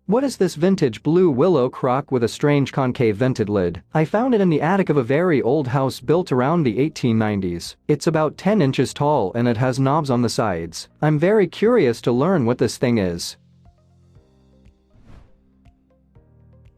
What is this vintage blue willow crock with a strange concave vented lid? I found it in the attic of a very old house built around the 1890s. It's about 10 inches tall and it has knobs on the sides. I'm very curious to learn what this thing is.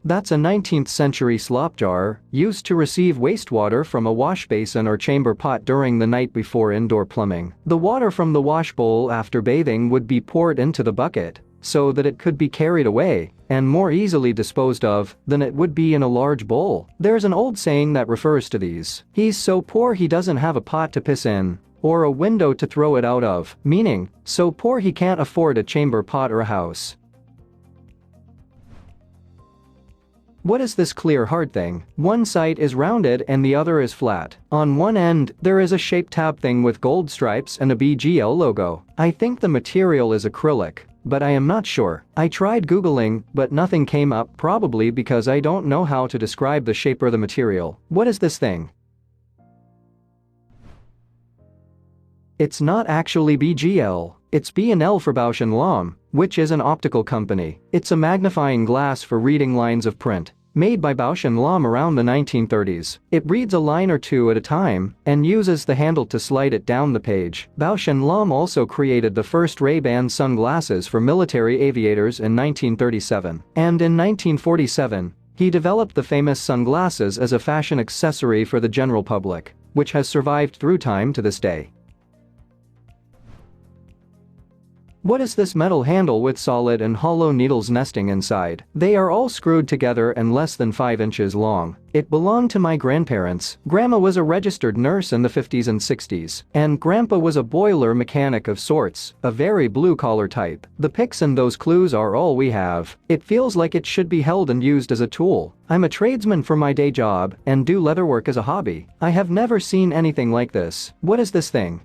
That's a 19th century slop jar, used to receive wastewater from a wash basin or chamber pot during the night before indoor plumbing. The water from the wash bowl after bathing would be poured into the bucket, so that it could be carried away and more easily disposed of than it would be in a large bowl. There's an old saying that refers to these. He's so poor he doesn't have a pot to piss in, or a window to throw it out of, meaning, so poor he can't afford a chamber pot or a house. What is this clear hard thing? One side is rounded and the other is flat. On one end, there is a shaped tab thing with gold stripes and a BGL logo. I think the material is acrylic, but I am not sure. I tried Googling, but nothing came up, probably because I don't know how to describe the shape or the material. What is this thing? It's not actually BGL. It's B&L for Bausch & Lomb, which is an optical company. It's a magnifying glass for reading lines of print, made by Bausch & Lomb around the 1930s. It reads a line or two at a time and uses the handle to slide it down the page. Bausch & Lomb also created the first Ray-Ban sunglasses for military aviators in 1937. And in 1947, he developed the famous sunglasses as a fashion accessory for the general public, which has survived through time to this day. What is this metal handle with solid and hollow needles nesting inside? They are all screwed together and less than 5 inches long. It belonged to my grandparents. Grandma was a registered nurse in the 50s and 60s, and Grandpa was a boiler mechanic of sorts, a very blue-collar type. The pics and those clues are all we have. It feels like it should be held and used as a tool. I'm a tradesman for my day job and do leatherwork as a hobby. I have never seen anything like this. What is this thing?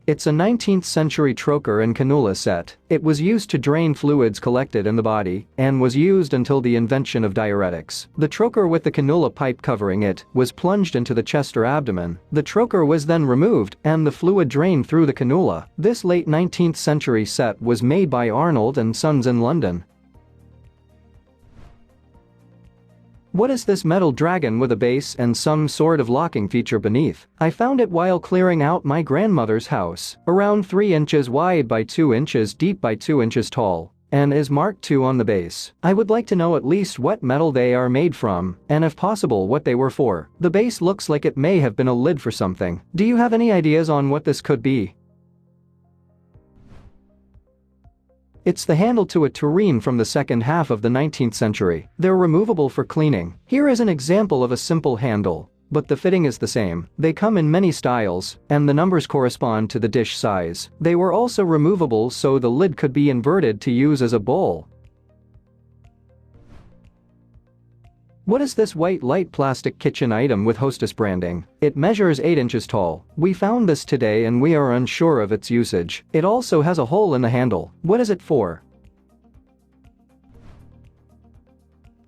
It's a 19th century trocar and cannula set. It was used to drain fluids collected in the body and was used until the invention of diuretics. The trocar with the cannula pipe covering it was plunged into the chest or abdomen. The trocar was then removed and the fluid drained through the cannula. This late 19th century set was made by Arnold and Sons in London. What is this metal dragon with a base and some sort of locking feature beneath? I found it while clearing out my grandmother's house, around 3 inches wide by 2 inches deep by 2 inches tall, and is marked 2 on the base. I would like to know at least what metal they are made from, and if possible what they were for. The base looks like it may have been a lid for something. Do you have any ideas on what this could be? It's the handle to a tureen from the second half of the 19th century. They're removable for cleaning. Here is an example of a simple handle, but the fitting is the same. They come in many styles, and the numbers correspond to the dish size. They were also removable so the lid could be inverted to use as a bowl. What is this white light plastic kitchen item with Hostess branding? It measures 8 inches tall. We found this today and we are unsure of its usage. It also has a hole in the handle. What is it for?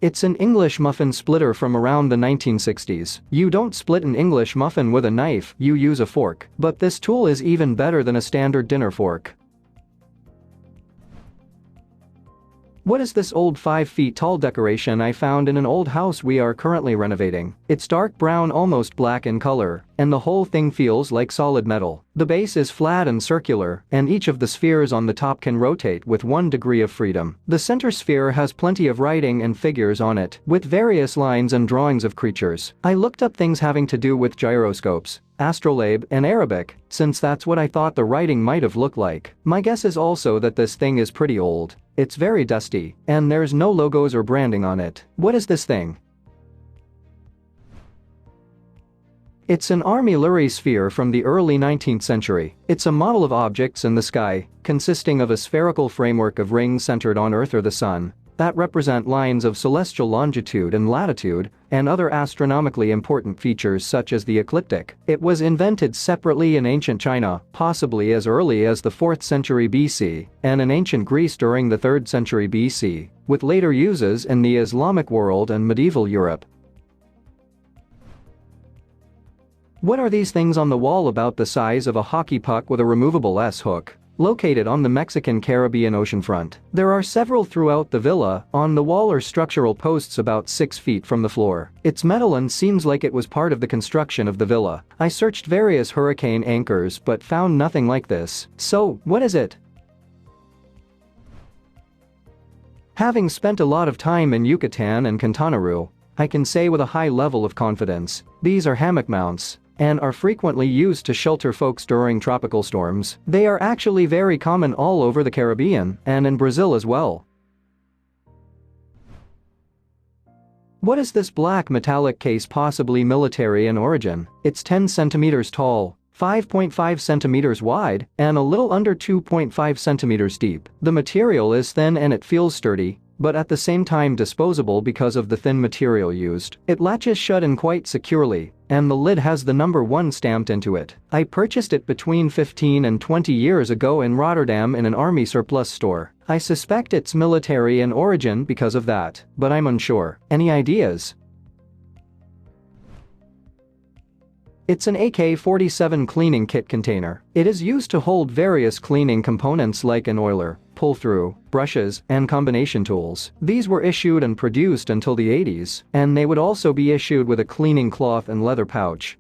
It's an English muffin splitter from around the 1960s. You don't split an English muffin with a knife, you use a fork. But this tool is even better than a standard dinner fork. What is this old 5 feet tall decoration I found in an old house we are currently renovating? It's dark brown, almost black in color, and the whole thing feels like solid metal. The base is flat and circular, and each of the spheres on the top can rotate with 1 degree of freedom. The center sphere has plenty of writing and figures on it, with various lines and drawings of creatures. I looked up things having to do with gyroscopes, astrolabe, and Arabic, since that's what I thought the writing might have looked like. My guess is also that this thing is pretty old. It's very dusty, and there's no logos or branding on it. What is this thing? It's an Armillary sphere from the early 19th century. It's a model of objects in the sky, consisting of a spherical framework of rings centered on Earth or the Sun, that represent lines of celestial longitude and latitude, and other astronomically important features such as the ecliptic. It was invented separately in ancient China, possibly as early as the 4th century BC, and in ancient Greece during the 3rd century BC, with later uses in the Islamic world and medieval Europe. What are these things on the wall about the size of a hockey puck with a removable S-hook? Located on the Mexican-Caribbean oceanfront. There are several throughout the villa. On the wall are structural posts about 6 feet from the floor. It's metal and seems like it was part of the construction of the villa. I searched various hurricane anchors but found nothing like this. So, what is it? Having spent a lot of time in Yucatan and Quintana Roo, I can say with a high level of confidence, these are hammock mounts and are frequently used to shelter folks during tropical storms. They are actually very common all over the Caribbean and in Brazil as well. What is this black metallic case, possibly military in origin? It's 10 centimeters tall, 5.5 centimeters wide, and a little under 2.5 centimeters deep. The material is thin and it feels sturdy, but at the same time disposable because of the thin material used. It latches shut in quite securely, and the lid has the number 1 stamped into it. I purchased it between 15 and 20 years ago in Rotterdam in an army surplus store. I suspect it's military in origin because of that, but I'm unsure. Any ideas? It's an AK-47 cleaning kit container. It is used to hold various cleaning components like an oiler, pull-through, brushes, and combination tools. These were issued and produced until the 80s, and they would also be issued with a cleaning cloth and leather pouch.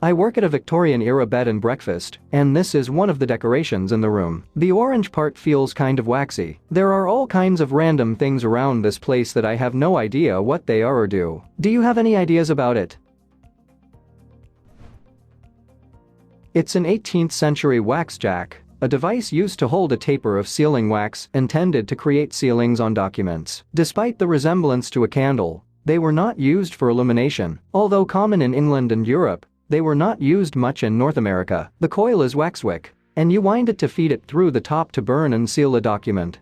I work at a Victorian-era bed and breakfast, and this is one of the decorations in the room. The orange part feels kind of waxy. There are all kinds of random things around this place that I have no idea what they are or do. Do you have any ideas about it? It's an 18th century wax jack, a device used to hold a taper of sealing wax intended to create sealings on documents. Despite the resemblance to a candle, they were not used for illumination. Although common in England and Europe, they were not used much in North America. The coil is waxwick, and you wind it to feed it through the top to burn and seal a document.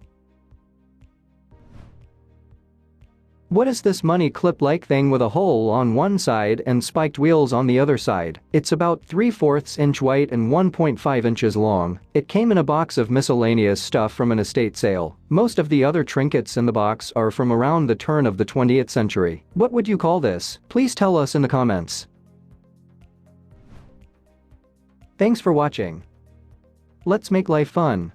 What is this money clip-like thing with a hole on one side and spiked wheels on the other side? It's about 3/4 inch wide and 1.5 inches long. It came in a box of miscellaneous stuff from an estate sale. Most of the other trinkets in the box are from around the turn of the 20th century. What would you call this? Please tell us in the comments. Thanks for watching. Let's make life fun.